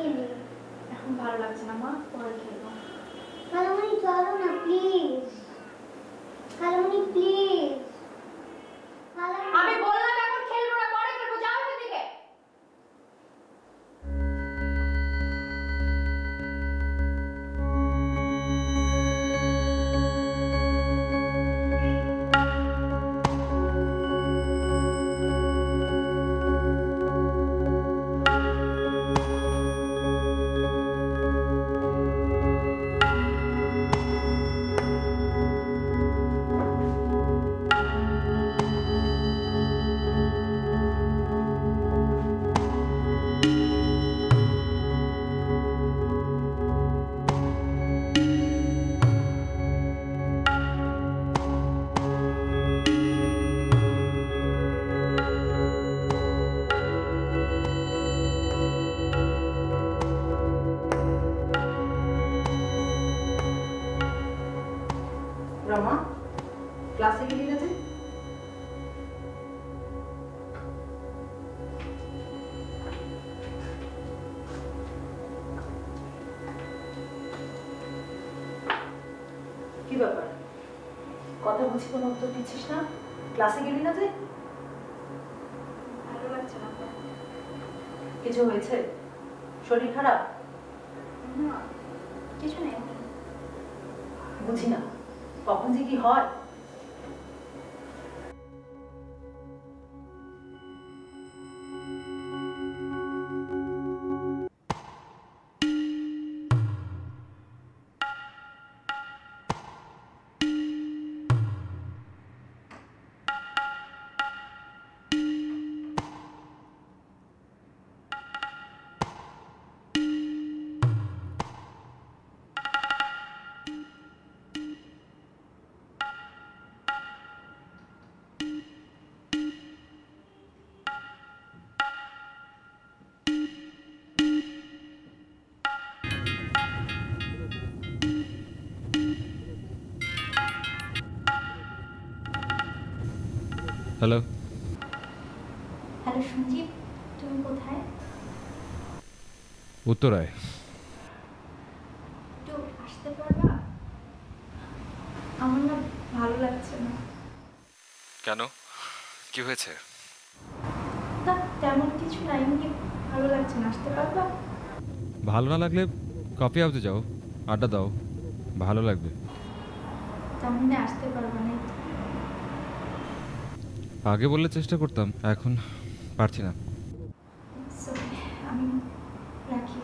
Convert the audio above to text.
খেলি। এখন ভালো লাগছে না মা, পরে খেলবো। খালামণি চলো না প্লিজ। খালামণি প্লিজ। আমি বললাম এখন খেলবো না, পরে খেলবো, যাও এখান থেকে। রমা, ক্লাসে গেলি না যে? কি ব্যাপার, কথা বলছি কোনো উত্তর দিচ্ছিস না? ক্লাসে গেলি না যে? ভালো লাগছে না। কিছু হয়েছে? শরীর খারাপ? না, কিছু নেই। বুঝি না কখন যে কি হয়। হ্যালো হ্যালো সঞ্জীব, তুমি কোথায়? উত্তরায়। একটু আসতে পারবা? আমার না ভালো লাগছে না। কেন, কি হয়েছে? তা তেমন কিছু না, এমনি ভালো লাগছে না। আসতে পারবা? ভালো না লাগলে কফি হাউসে যাও, আড্ডা দাও, ভালো লাগবে। তার মানে আসতে পারবা না? আগে বললে চেষ্টা করতাম, এখন পারছি না। সরি, আমি রাখি।